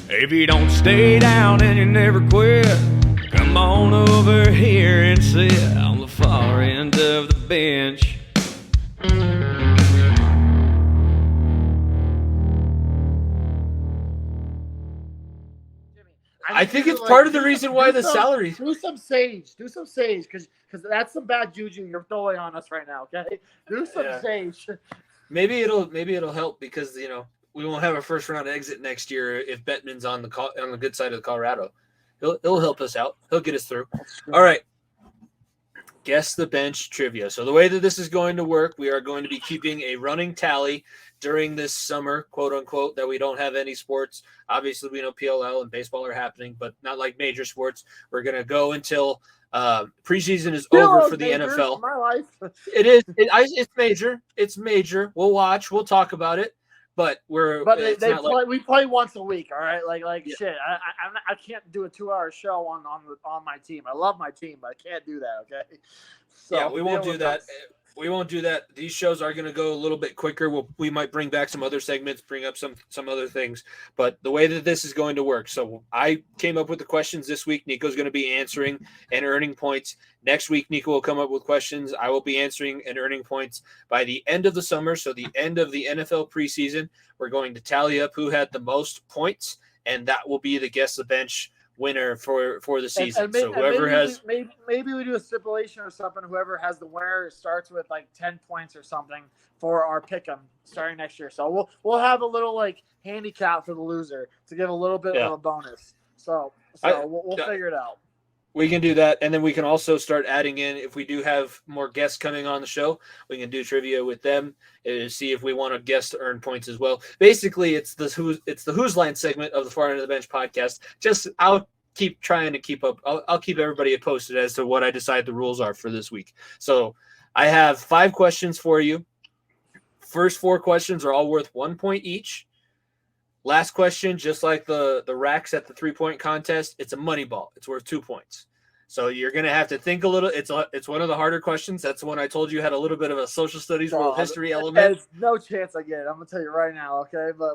If you don't stay down and you never quit, come on over here and sit on the far end of the bench. I think it's part of the reason why the salary. Do some sage, because that's some bad juju you're throwing on us right now. Okay, do some sage. Maybe it'll help because we won't have a first round exit next year if Bettman's on the good side of Colorado. He'll help us out. He'll get us through. All right. Guess the bench trivia. So the way that this is going to work, we are going to be keeping a running tally during this summer, quote unquote, that we don't have any sports. Obviously, we know PLL and baseball are happening, but not like major sports. We're going to go until preseason is over for the NFL. My life. It is. It's major. It's major. We'll watch. We'll talk about it. But we play once a week, all right? Shit. I can't do a 2-hour show on my team. I love my team, but I can't do that. Okay. So we won't do that. We won't do that. These shows are going to go a little bit quicker. We might bring back some other segments, bring up some other things. But the way that this is going to work, so I came up with the questions this week. Nico's going to be answering and earning points. Next week, Nico will come up with questions. I will be answering and earning points. By the end of the summer, so the end of the NFL preseason, we're going to tally up who had the most points, and that will be the Guess the Bench winner for the season. So whoever has maybe we do a stipulation or something. Whoever has the winner starts with 10 points or something for our pickem starting next year. So we'll have a little handicap for the loser to give a little bit of a bonus. So we'll figure it out. We can do that, and then we can also start adding in, if we do have more guests coming on the show, we can do trivia with them and see if we want a guest to earn points as well. Basically, it's the Who's Line segment of the Far End of the Bench podcast. I'll keep trying to keep up. I'll keep everybody posted as to what I decide the rules are for this week. So I have 5 questions for you. First 4 questions are all worth 1 point each. Last question, just like the racks at the 3-point contest, it's a money ball. It's worth 2 points. So you're going to have to think a little. It's one of the harder questions. That's the one I told you had a little bit of a social studies, world history element. There's no chance I get it. I'm going to tell you right now, okay? But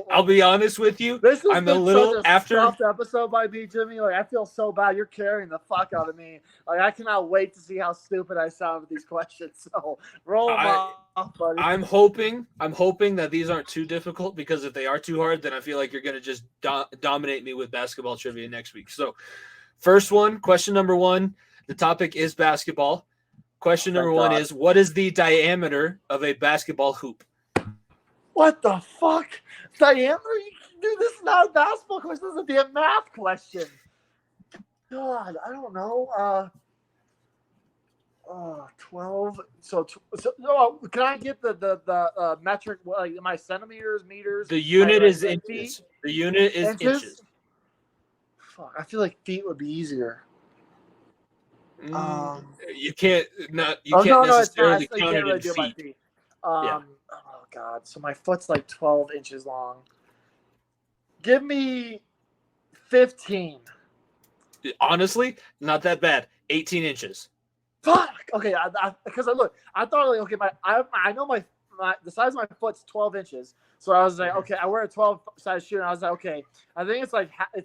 I'll be honest with you. I'm a little after episode by me, Jimmy. I feel so bad. You're carrying the fuck out of me. I cannot wait to see how stupid I sound with these questions. So roll them off, buddy. I'm hoping that these aren't too difficult, because if they are too hard, then I feel like you're going to just dominate me with basketball trivia next week. So first one, question number 1, the topic is basketball. Question number 1 is, what is the diameter of a basketball hoop? What the fuck? Diameter? Dude, this is not a basketball question. This is a damn math question. God, I don't know. 12. So can I get the metric? Am I centimeters, meters? The unit is inches. The unit is inches. Fuck, I feel like feet would be easier. You can't necessarily count it in feet. Oh god, so my foot's 12 inches long. Give me 15. Honestly, not that bad. 18 inches. Fuck. Okay, because I thought I know the size of my foot's 12 inches. So I was like, okay, I wear a 12 size shoe, and I was like, okay, I think it's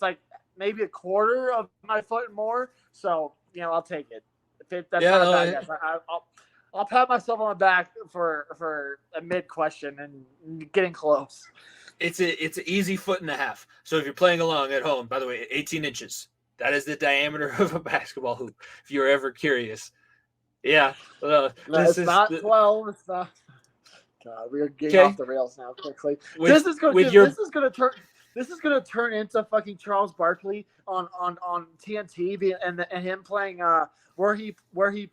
like maybe a quarter of my foot more. So I'll take it. That's not a bad guess. I'll pat myself on the back for a mid question and getting close. It's an easy 1.5 feet. So if you're playing along at home, by the way, 18 inches. That is the diameter of a basketball hoop, if you're ever curious. Yeah. It's not 12. It's not. God, we are getting off the rails now quickly. This is going to turn into fucking Charles Barkley on TNT and him playing who he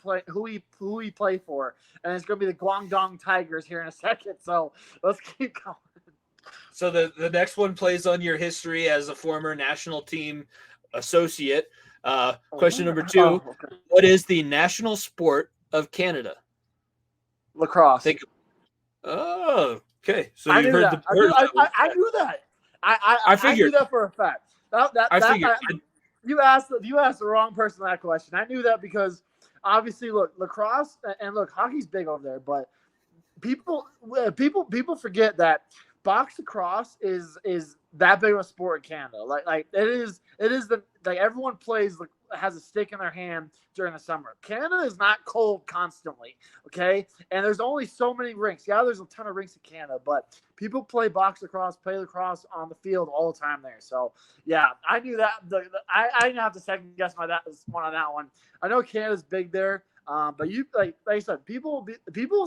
played for, and it's going to be the Guangdong Tigers here in a second. So let's keep going. So the next one plays on your history as a former national team associate. Question number 2: okay. What is the national sport of Canada? Lacrosse. Okay. So I you heard the I knew that. I figured. I knew that for a fact. I figured. You asked the wrong person that question. I knew that because obviously, look, lacrosse and look, hockey's big over there, but people forget that box lacrosse is that big of a sport in Canada. Like it is the like everyone plays has a stick in their hand during the summer. Canada is not cold constantly, okay? And there's only so many rinks. Yeah, there's a ton of rinks in Canada, but people play box lacrosse, play lacrosse on the field all the time there. So yeah, I knew that. I didn't have to second guess my that one on that one. I know Canada's big there, but you like I said, people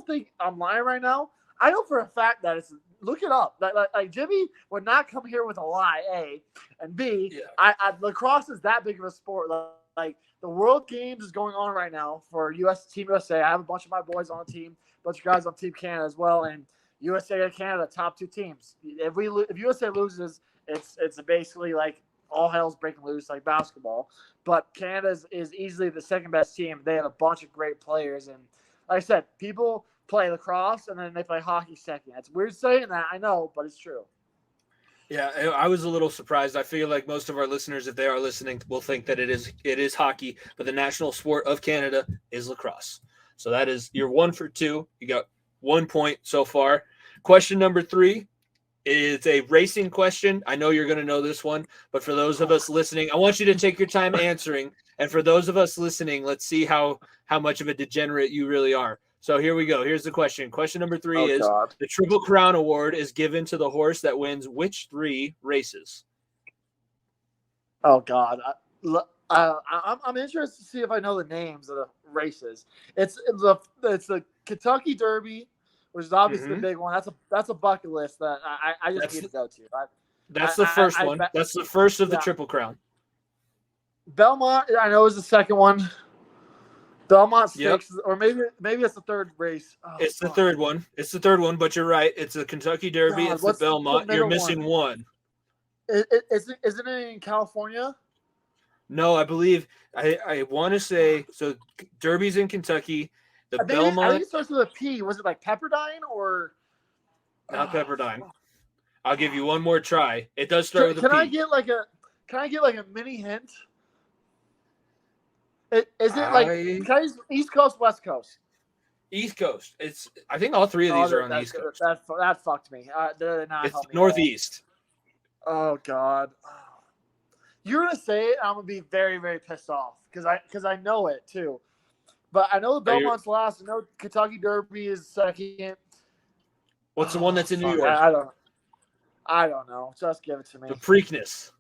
think I'm lying right now. I know for a fact that it's look it up. Like Jimmy would not come here with a lie. A and B. Yeah. Lacrosse is that big of a sport. Like the World Games is going on right now for Team USA. I have a bunch of my boys on the team, a bunch of guys on Team Canada as well, and USA and Canada, top two teams. If USA loses, it's basically like all hell's breaking loose like basketball. But Canada is easily the second best team. They have a bunch of great players, and like I said, people play lacrosse and then they play hockey second. It's weird saying that, I know, but it's true. Yeah, I was a little surprised. I feel like most of our listeners, if they are listening, will think that it is hockey, but the national sport of Canada is lacrosse. So that is you're 1 for 2. You got 1 point so far. Question number 3 is a racing question. I know you're going to know this one, but for those of us listening, I want you to take your time answering. And for those of us listening, let's see how much of a degenerate you really are. So here we go. Here's the question. Question number 3 is God. The Triple Crown Award is given to the horse that wins which 3 races? Oh God, I'm interested to see if I know the names of the races. It's the Kentucky Derby, which is obviously the big one. That's a bucket list that I just need to go to. That's the first one. That's the first of the Triple Crown. Belmont, I know, is the second one. Belmont Stakes, or maybe it's the third race. Oh, it's the third one. It's the third one, but you're right. It's the Kentucky Derby. It's the Belmont. You're missing one. Isn't it in California? No, I believe I want to say so. Derby's in Kentucky. Belmont. I think it starts with a P. Was it like Pepperdine or not Pepperdine? I'll give you one more try. It does start with a P. Can I get like a mini hint? Is it like East Coast, West Coast? East Coast. I think all 3 of these are on the East Coast. That fucked me. It's Northeast. Oh God. You're gonna say it, I'm gonna be very, very pissed off because I know it too. But I know the Belmont's last. I know Kentucky Derby is second. What's the one that's in New York? I don't know. Just give it to me. The Preakness.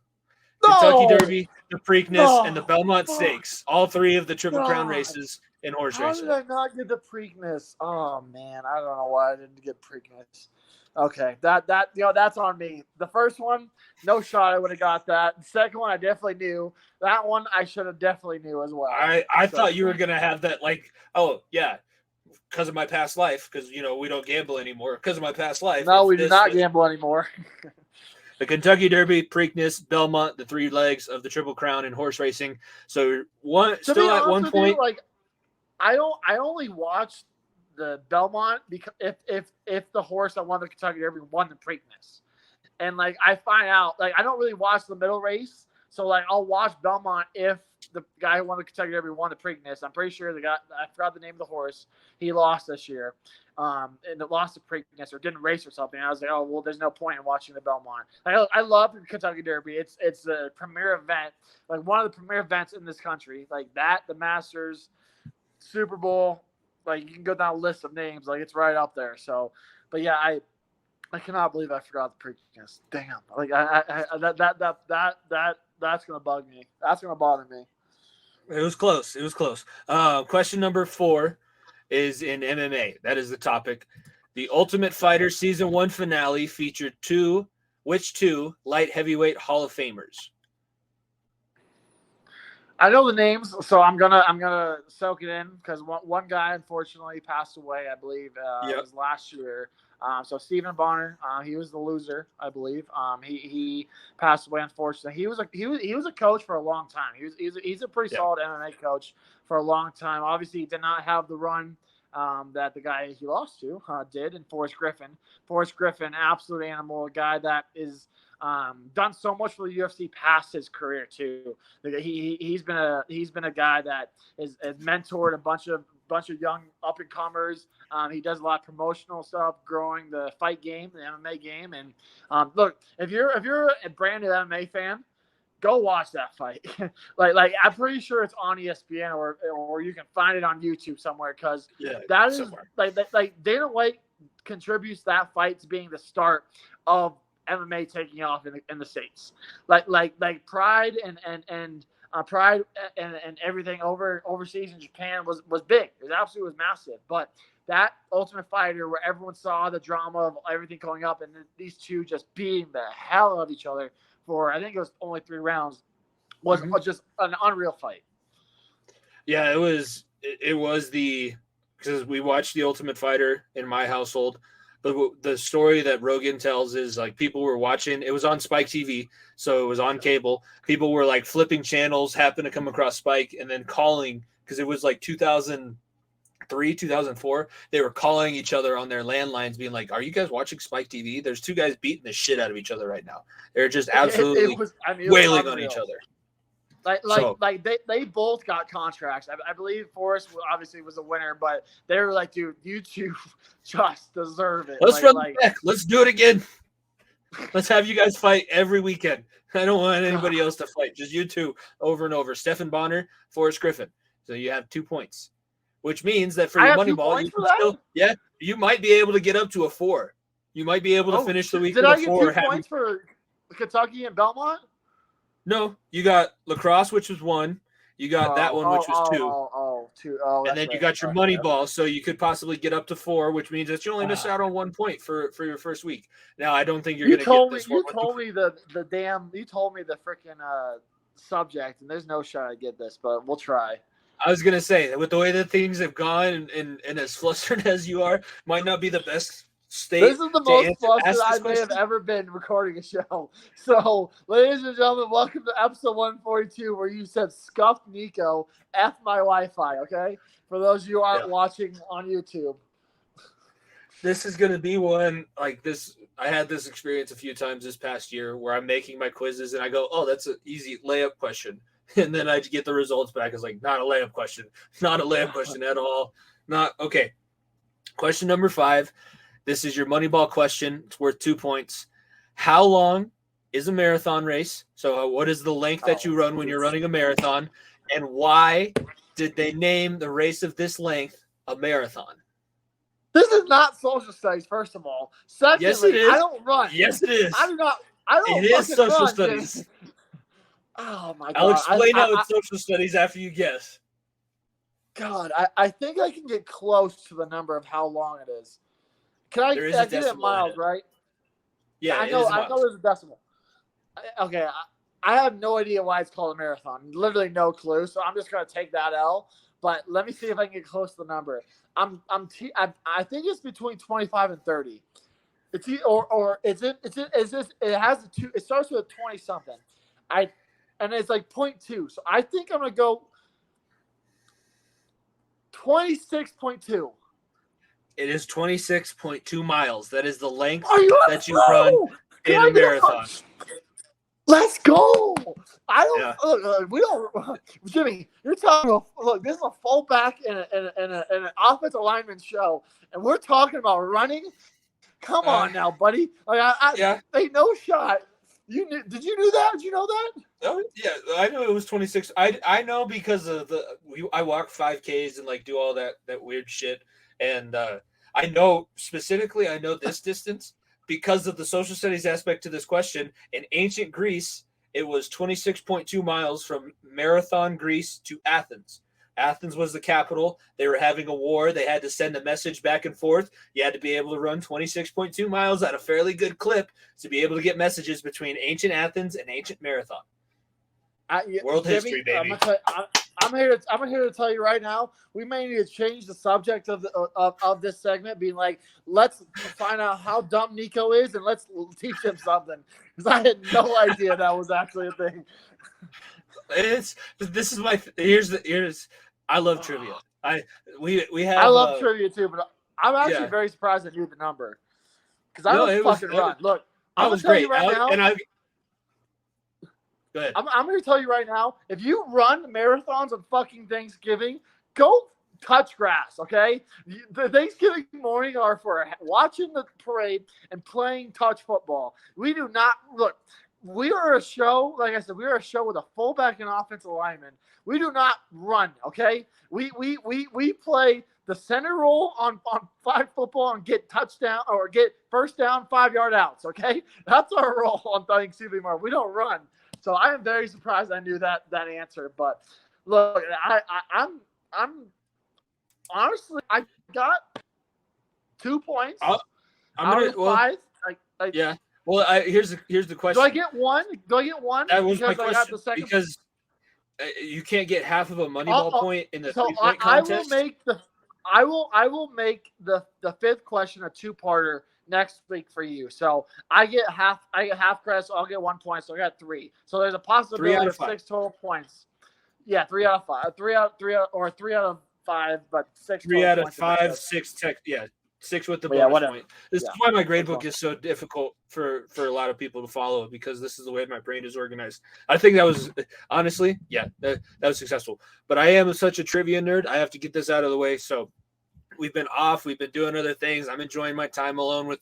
Kentucky Derby, the Preakness, and the Belmont Stakes. All 3 of the Triple Crown races in horse racing. How did I not get the Preakness? Oh man, I don't know why I didn't get Preakness. Okay, that's on me. The first one, no shot I would have got that. The second one, I definitely knew. That one, I should have definitely knew as well. I thought you were gonna have that, like, oh yeah, because of my past life, because we don't gamble anymore. Because of my past life. No, we do not gamble anymore. The Kentucky Derby, Preakness, Belmont, the 3 legs of the Triple Crown in horse racing. So still at 1 point. I only watched the Belmont because if the horse that won the Kentucky Derby won the Preakness, and like I find out like I don't really watch the middle race, so like I'll watch Belmont if the guy who won the Kentucky Derby won the Preakness. I'm pretty sure I forgot the name of the horse. He lost this year. And it lost the Preakness or didn't race or something. I was like, oh well, there's no point in watching the Belmont. I love the Kentucky Derby. It's the premier event, like one of the premier events in this country. Like that, the Masters, Super Bowl. Like you can go down a list of names. Like it's right up there. So, but yeah, I cannot believe I forgot the Preakness. Damn. Like that's gonna bug me. That's gonna bother me. It was close. Question number 4 is in MMA. That is the topic. The Ultimate Fighter Season 1 finale featured which two light heavyweight Hall of Famers? I know the names, so I'm gonna soak it in because one guy unfortunately passed away. I believe it was last year. So Stephen Bonner, he was the loser, I believe. He passed away unfortunately. He was a coach for a long time. He's a pretty solid MMA coach for a long time. Obviously, he did not have the run that the guy he lost to did in Forrest Griffin. Forrest Griffin, absolute animal, a guy that is done so much for the UFC past his career too. He's been a guy that has mentored a bunch of bunch of young up and comers. He does a lot of promotional stuff, growing the fight game, the MMA game. And look, if you're a brand new MMA fan, go watch that fight. like I'm pretty sure it's on ESPN or you can find it on YouTube somewhere, because that is somewhere. like Dana White contributes that fight to being the start of MMA taking off in the States. Like Pride and Pride and everything overseas in Japan was big. It absolutely was massive. But that Ultimate Fighter, where everyone saw the drama of everything going up, and these two just beating the hell out of each other for, I think it was only 3 rounds, was just an unreal fight. Yeah, it was because we watched the Ultimate Fighter in my household. But the story that Rogan tells is like people were watching. It was on Spike TV, so it was on cable. People were like flipping channels, happened to come across Spike, and then calling, because it was like 2003, 2004. They were calling each other on their landlines, being like, "Are you guys watching Spike TV? There's 2 guys beating the shit out of each other right now. They're just absolutely wailing on each other." Like they both got contracts. I believe Forrest obviously was a winner, but they were like, dude, you two just deserve it. Let's run back. Let's do it again. Let's have you guys fight every weekend. I don't want anybody else to fight. Just you two over and over. Stephen Bonner, Forrest Griffin. So you have 2 points, which means that for your money ball, you might be able to get up to a 4. You might be able to finish the week with a 4. Did I get 2 points for Kentucky and Belmont? No, you got lacrosse, which was 1. You got that one, which was 2. 2. And then you got your money ball, so you could possibly get up to 4, which means that you only miss out on 1 point for your first week. Now, I don't think you're going to get this one. You told me the freaking subject, and there's no shot I get this, but we'll try. I was going to say, with the way that things have gone and as flustered as you are, might not be the best state. This is the most flustered I may have ever been recording a show. So, ladies and gentlemen, welcome to episode 142, where you said "scuffed Nico, F my Wi-Fi." Okay, for those of you who aren't watching on YouTube, this is going to be one like this. I had this experience a few times this past year where I'm making my quizzes and I go, "Oh, that's an easy layup question," and then I get the results back. It's like, not a layup question, not a layup question at all. Not okay. Question number 5. This is your Moneyball question. It's worth 2 points. How long is a marathon race? So what is the length that you run when you're running a marathon? And why did they name the race of this length a marathon? This is not social studies, first of all. Secondly, yes, it is. I don't run. Yes, it is. I don't It is social run, studies. Oh, my God. I'll explain how it's social studies after you guess. God, I think I can get close to the number of how long it is. Can I get it miles, right? Yeah, I know there's a decimal. Okay, I have no idea why it's called a marathon. Literally no clue. So I'm just gonna take that L. But let me see if I can get close to the number. I think it's between 25 and 30. It has a 2. It starts with a 20 something. And it's like 0.2. So I think I'm gonna go 26.2. It is 26.2 miles. That is the length that you go? run in a marathon. Let's go. We don't. Jimmy, you're talking about. Look, this is a fullback and an offensive lineman show, and we're talking about running. Come on now, buddy. Like, ain't no shot. Did you do that? Did you know that? Oh yeah, I know it was 26. I know because of I walk 5Ks and like do all that weird shit, and I know specifically. I know this distance because of the social studies aspect to this question. In ancient Greece, it was 26.2 miles from Marathon, Greece to Athens. Athens was the capital. They were having a war. They had to send a message back and forth. You had to be able to run 26.2 miles at a fairly good clip to be able to get messages between ancient Athens and ancient Marathon. World history, baby. I'm here to tell you right now, we may need to change the subject of this segment, being like, let's find out how dumb Nico is and let's teach him something. Because I had no idea that was actually a thing. I love trivia. I love trivia too, but I'm actually very surprised I knew the number. Because I don't fucking run. Look, I'm gonna tell you right now. Go ahead. I'm going to tell you right now, if you run marathons on fucking Thanksgiving, go touch grass, okay? The Thanksgiving morning are for watching the parade and playing touch football. We do not look. We are a show, like I said, we are a show with a fullback and offensive lineman. We do not run, okay? We play the center roll on flag football and get touchdown or get first down 5-yard outs, okay? That's our role on Thanksgiving morning. We don't run. So I am very surprised I knew that answer. But look, I'm honestly, I got 2 points I'm out of 5. Yeah. Well, here's the question. Do I get one? That was my because I got question. the second. Because you can't get half of a Moneyball point in the So 3-point I contest. I will make the fifth question a 2-parter next week for you. So I get half credit, so I'll get 1 point. So I got 3. So there's a possibility of 6 total points. Yeah, 3 out of 5. 3 out of 5, but 6. 3 out of 5, 6 tech. Yeah, 6 with the bonus point. This is why my grade book is so difficult for a lot of people to follow, because this is the way my brain is organized. I think that was honestly, that was successful. But I am such a trivia nerd. I have to get this out of the way. So we've been off. We've been doing other things. I'm enjoying my time alone with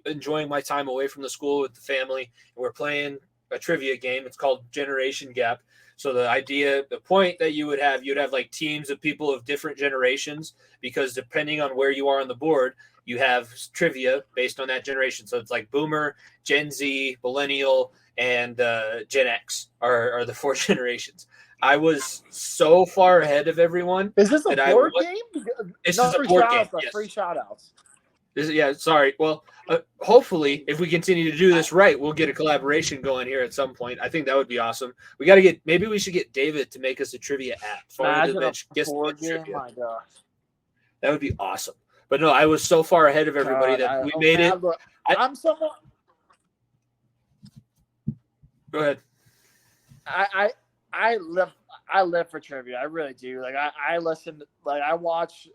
enjoying my time away from the school with the family. And we're playing a trivia game. It's called Generation Gap. So the point that you'd have like teams of people of different generations, because depending on where you are on the board, you have trivia based on that generation. So it's like Boomer, Gen Z, Millennial, and Gen X are the 4 generations. I was so far ahead of everyone. Is this a board game? It's a board game. Yes. 3 shout-outs. Sorry. Well, hopefully, if we continue to do this right, we'll get a collaboration going here at some point. I think that would be awesome. Maybe we should get David to make us a trivia app. Imagine a board game. My gosh. That would be awesome. But no, I was so far ahead of everybody that we made it. I'm somewhat. Go ahead. I live for trivia. I really do. Like I listen. Like I watch.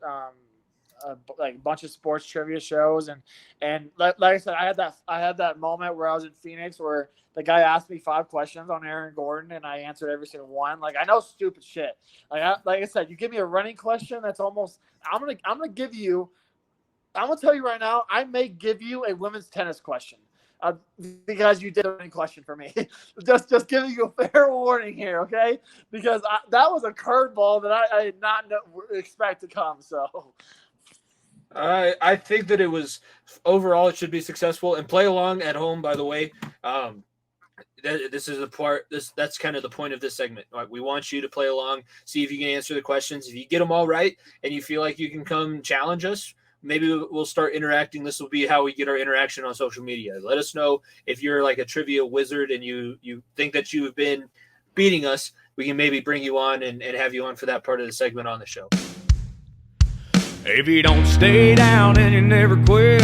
A bunch of sports trivia shows, and like I said, I had that moment where I was in Phoenix where the guy asked me 5 questions on Aaron Gordon and I answered every single one. Like I know stupid shit. Like I said, you give me a running question that's almost. I'm gonna tell you right now. I may give you a women's tennis question. Because you did a running question for me. just giving you a fair warning here, okay? Because that was a curveball that I did not expect to come. So. I think that it was overall it should be successful, and play along at home. By the way, this is that's kind of the point of this segment. We want you to play along, see if you can answer the questions. If you get them all right, and you feel like you can come challenge us, maybe we'll start interacting. This will be how we get our interaction on social media. Let us know if you're like a trivia wizard and you think that you've been beating us. We can maybe bring you on and have you on for that part of the segment on the show. If you don't stay down and you never quit,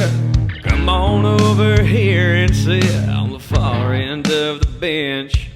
come on over here and sit on the far end of the bench.